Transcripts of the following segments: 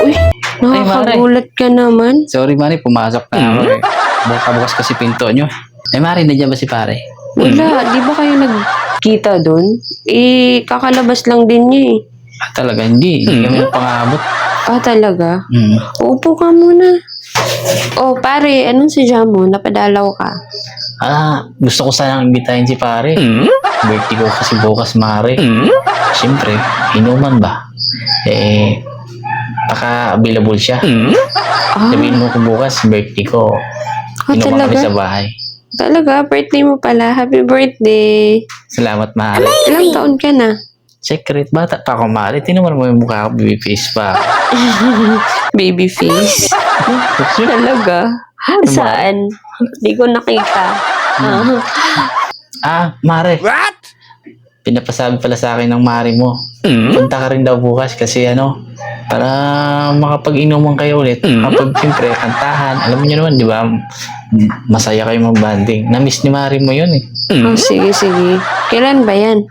Uy, nakakagulat ka naman. Sorry, Mari, pumasok na ako eh. Bukas kasi pinto nyo. Mari, nandiyan ba si pare? Wala, di ba kayo nagkita doon? Kakalabas lang din niya eh. Talaga, hindi. Hindi kami pangabot. Talaga? Upo ka muna. Oh, pare, anong sadya mo? Napadalaw ka. Gusto ko sanang imbitahin si pare. Birthday ko kasi bukas, Mari. Siyempre, inuman ba? Baka available siya. Sabihin mo ko bukas, birthday ko. Inuman kami Talaga? sa bahay. Talaga? Birthday mo pala. Happy birthday. Salamat, Mari. Ilang taon ka na? Secret, bata pa ako, Mari. Tinuman mo yung mukha ko, baby face pa. Baby face. Talaga? Saan? Hindi ko nakita. Mare. What? Pinapasabi pala sa akin ng Mari mo. Punta ka rin daw bukas kasi para makapag-inuman kayo ulit. Kapag siyempre, kantahan. Alam niyo naman, di ba? Masaya kayo mag-banding. Na-miss ni Mari mo yun eh. Sige, sige. Kailan ba yan?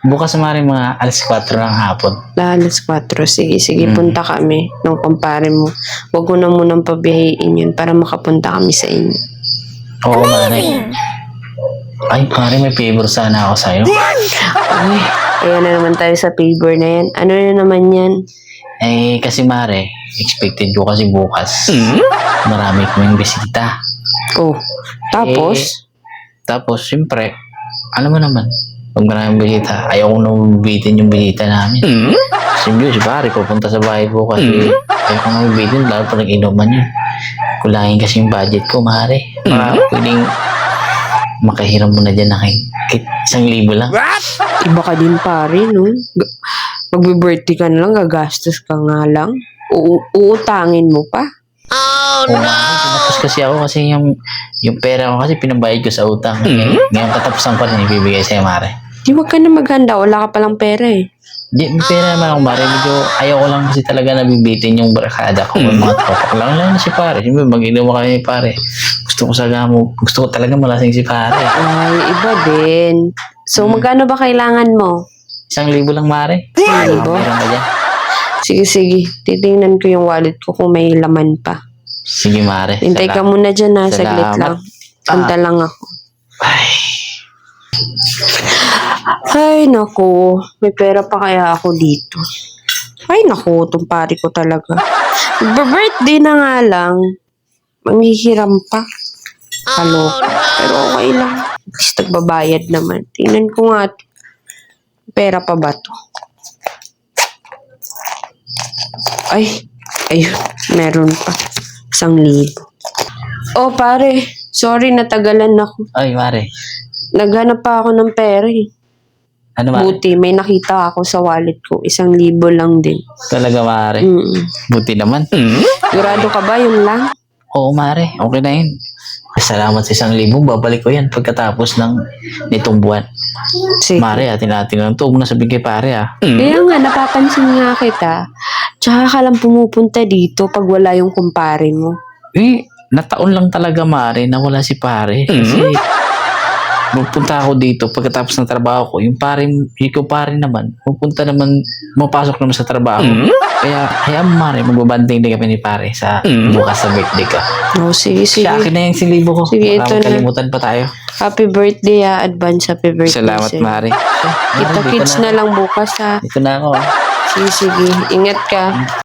Bukas, Mari, mga alas 4 ng hapon. Alas 4. Sige, sige. Punta kami ng kumpare mo. Huwag ko na munang pabihayin yun para makapunta kami sa inyo. Oo, Mari. Ay, Mari, may favor sana ako sa'yo. Ay, ayan na naman tayo sa favor na yan. Ano na naman yan? Kasi Mare, expected ko kasi bukas. Marami kaming bisita. Oh, tapos? Tapos, siyempre, alam mo naman, pag maraming bisita, ayaw ko na mabitin yung bisita namin. Siyempre, si pare, pupunta sa bahay bukas. Ayaw ko na mabitin, lalo pa nag-inuman yun. Kulangin kasi yung budget ko, Mare. Pwedeng makahiram mo na dyan na kahit 1,000 lang. Iba ka din pare, no? Magbe-birthday ka na lang, gagastos ka nga lang. Uutangin mo pa. Tapos kasi ako kasi yung pera ko kasi pinabayad ko sa utang. Ngayon katapusan ko rin ibibigay sa'yo, Mare. Di wag ka na maghanda, wala ka palang pera eh. Di, may pera naman ako, Mare. Medyo ayaw ko lang kasi talaga nabibitin yung barkada ko. Yung mga tropa ko lang na si pare. Siyempre, mag-inuman kami ni pare. Gusto ko talaga malasing si pare. Ay, iba din. So, magkano ba kailangan mo? 1,000 lang, Mare. 1,000? Meron ba dyan? Sige, sige. Titingnan ko yung wallet ko kung may laman pa. Sige, Mare. Hintay ka muna dyan ha, saglit Salamat. lang. Punta lang ako. Ay, Ay, naku. May pera pa kaya ako dito. Ay, naku. Itong pari ko talaga. Birthday na nga lang. Manghihiram pa. Kaloka. Pero okay lang. At least nagbabayad naman. Tingnan ko nga. Pera pa ba to? Ay. Ayun. Meron pa. 1,000. Oh, pare. Sorry, natagalan ako. ay, Mare. Naghanap pa ako ng pera eh. Ano, Mare? Buti, may nakita ako sa wallet ko. 1,000 lang din. Talaga, Mare. Buti naman. Sigurado ka ba yun lang? Oo, Mare. Okay na yun. Salamat sa 1,000. Babalik ko yan pagkatapos nitong buwan. Sige. Mare, atin-atin lang ito. Huwag mo na sabihin kay pare, Kaya nga, napapansin nga kita. Tsaka ka lang pumupunta dito pag wala yung kumpare mo. Nataon lang talaga, Mare, na wala si pare. Kasi, magpunta ako dito pagkatapos ng trabaho ko. Yung pare naman, mapasok naman sa trabaho. Kaya, Mare, magbabanding din kami ni pare sa bukas sa birthday ka. Oh, sige, sige. Sa akin na yung 1,000 ko. Sige, Baka ito na. makalimutan pa tayo. Happy birthday advance happy birthday. Salamat, sa'yo. Mare. Kita-kits na lang bukas ha. Dito na ako, Sige, sige. Ingat ka.